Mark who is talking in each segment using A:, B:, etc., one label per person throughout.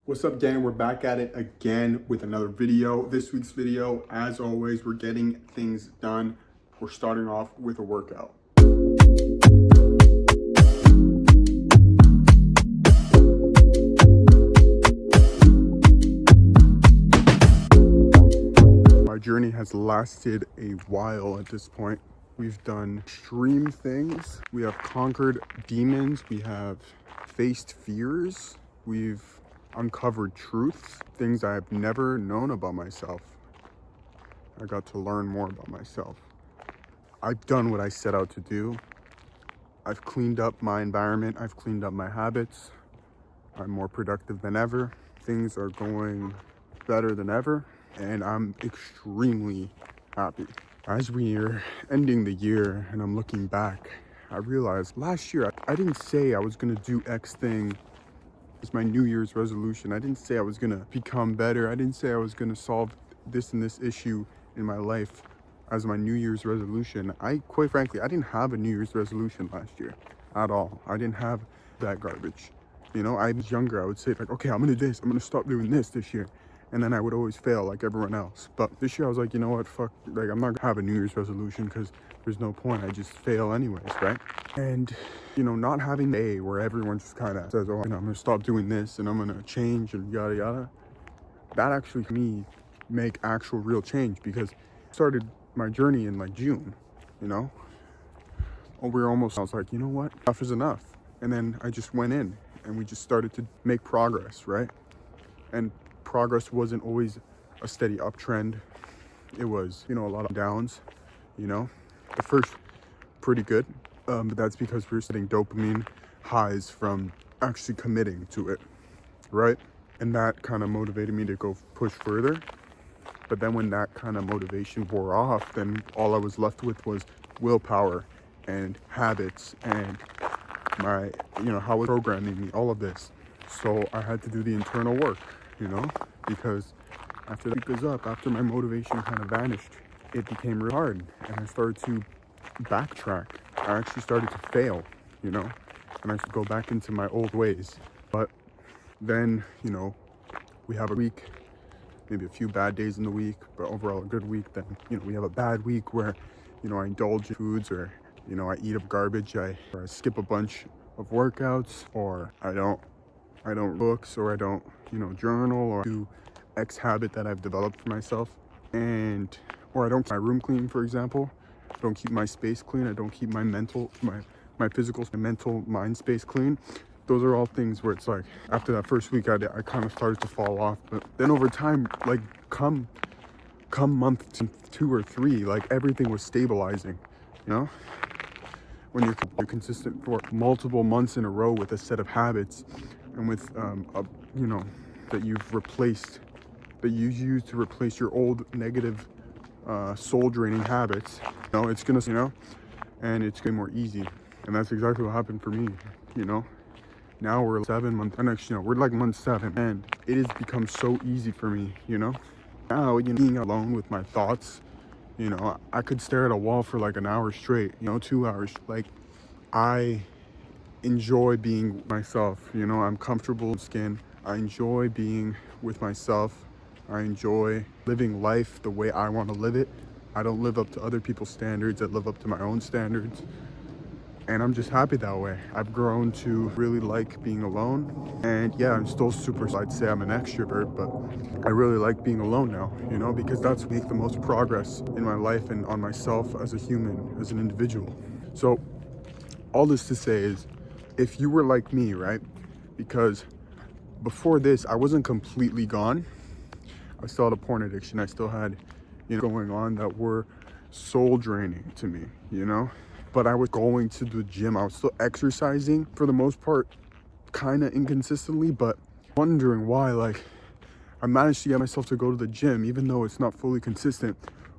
A: What's up, gang? We're back at it again with another video. This week's video, as always, we're getting things done. We're starting off with a workout. My journey has lasted a while at this point. We've done extreme things. We have conquered demons. We have faced fears. We've uncovered truths, things I've never known about myself. I got to learn more about myself. I've done what I set out to do. I've cleaned up my environment. I've cleaned up my habits. I'm more productive than ever. Things are going better than ever, and I'm extremely happy. As we're ending the year and I'm looking back, I realized last year I didn't say I was gonna do X thing. It's my New Year's resolution. I didn't say I was gonna become better. I didn't say I was gonna solve this and this issue in my life as my New Year's resolution. Quite frankly, I didn't have a New Year's resolution last year at all. I didn't have that garbage. You know, I was younger, I would say like, okay, I'm gonna do this. I'm gonna stop doing this year. And then I would always fail like everyone else. But this year I was like, you know what, fuck, like I'm not gonna have a New Year's resolution because there's no point. I just fail anyways, right? And, you know, not having a where everyone just kind of says, oh, you know, I'm gonna stop doing this and I'm gonna change and yada yada. That actually me make actual real change, because I started my journey in like June, you know? I was like, you know what, enough is enough. And then I just went in and we just started to make progress, right? And progress wasn't always a steady uptrend. It was, you know, a lot of downs, you know? The first, pretty good, but that's because we're getting dopamine highs from actually committing to it, right? And that kind of motivated me to go push further. But then when that kind of motivation wore off, then all I was left with was willpower and habits and my, you know, how it's programming me, all of this. So I had to do the internal work, you know, because after the week was up, after my motivation kind of vanished, it became real hard and I started to backtrack. I actually started to fail, you know, and I should go back into my old ways. But then, you know, we have a week, maybe a few bad days in the week, but overall a good week. Then, you know, we have a bad week where, you know, I indulge in foods, or, you know, I eat up garbage, or I skip a bunch of workouts, or I don't books, or I don't, you know, journal, or do X habit that I've developed for myself, and or I don't keep my room clean, for example. I don't keep my space clean. I don't keep my mental, my physical, my mental mind space clean. Those are all things where it's like, after that first week, I kind of started to fall off. But then over time, like come month 2 or 3, like everything was stabilizing, you know? When you're consistent for multiple months in a row with a set of habits, and with you know, that you've replaced, that you use to replace your old negative soul draining habits, you know, it's gonna, you know, and it's getting more easy. And that's exactly what happened for me, you know. Now we're 7 months, and actually, you know, we're like month 7, and it has become so easy for me, you know. Now, you know, being alone with my thoughts, you know, I could stare at a wall for like an hour straight, you know, 2 hours. Like, I enjoy being myself, you know. I'm comfortable in skin. I enjoy being with myself. I enjoy living life the way I want to live it. I don't live up to other people's standards. I live up to my own standards. And I'm just happy that way. I've grown to really like being alone. And yeah, I'm still I'd say I'm an extrovert, but I really like being alone now, you know, because that's what makes the most progress in my life and on myself as a human, as an individual. So all this to say is, if you were like me, right? Because before this, I wasn't completely gone. I still had a porn addiction. I still had, you know, going on that were soul draining to me, you know? But I was going to the gym. I was still exercising for the most part, kind of inconsistently, but wondering why, like, I managed to get myself to go to the gym, even though it's not fully consistent.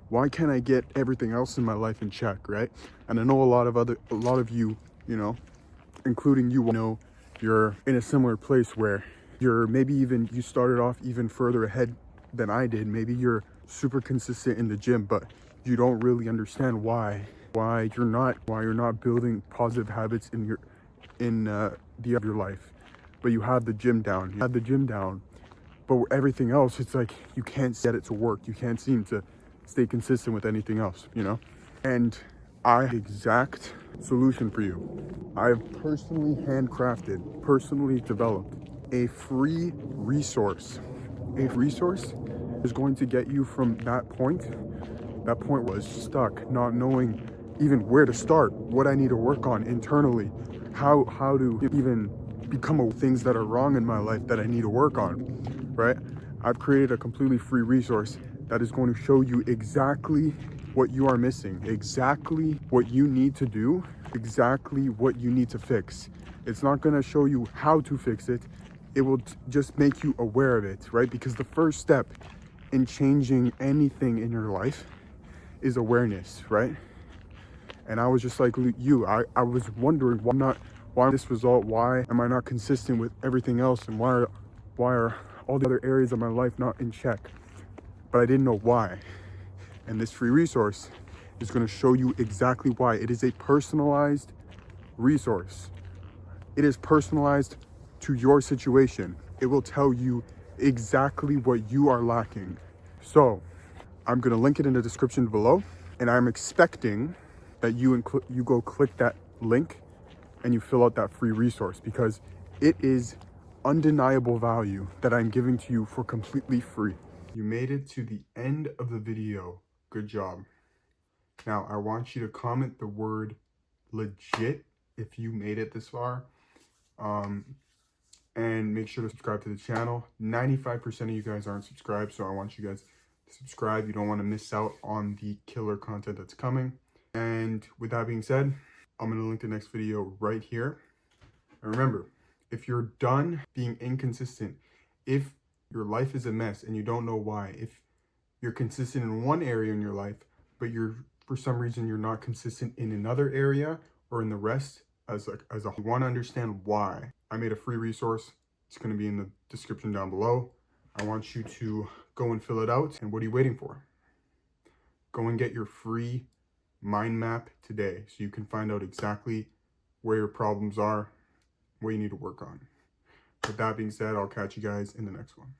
A: Why can't I get everything else in my life in check, right? And I know a lot of you, you know, including you, know, you're in a similar place where you're maybe even, you started off even further ahead than I did. Maybe you're super consistent in the gym, but you don't really understand why you're not building positive habits in your life. But you have the gym down. But everything else, it's like you can't get it to work. You can't seem to stay consistent with anything else, you know? And I have the exact solution for you. I've personally handcrafted, personally developed a free resource. A resource is going to get you from that point. That point was stuck, not knowing even where to start, what I need to work on internally, how to even become aware of things that are wrong in my life that I need to work on, right? I've created a completely free resource that is going to show you exactly what you are missing, exactly what you need to do, exactly what you need to fix. It's not going to show you how to fix it. It will just make you aware of it, right? Because the first step in changing anything in your life is awareness, right? And I was just like you, I was wondering why this result, why am I not consistent with everything else, and why are all the other areas of my life not in check? But I didn't know why. And this free resource is going to show you exactly why. It is a personalized resource. It is personalized to your situation. It will tell you exactly what you are lacking. So I'm going to link it in the description below, and I'm expecting that you go click that link and you fill out that free resource, because it is undeniable value that I'm giving to you for completely free. You made it to the end of the video. Good job. Now I want you to comment the word legit if you made it this far. And make sure to subscribe to the channel. 95% of you guys aren't subscribed, so I want you guys to subscribe. You don't want to miss out on the killer content that's coming. And with that being said, I'm going to link the next video right here. And remember, if you're done being inconsistent, if your life is a mess and you don't know why, if you're consistent in one area in your life, but for some reason you're not consistent in another area or in the rest, you want to understand why, I made a free resource. It's going to be in the description down below. I want you to go and fill it out. And what are you waiting for? Go and get your free mind map today so you can find out exactly where your problems are, what you need to work on. With that being said, I'll catch you guys in the next one.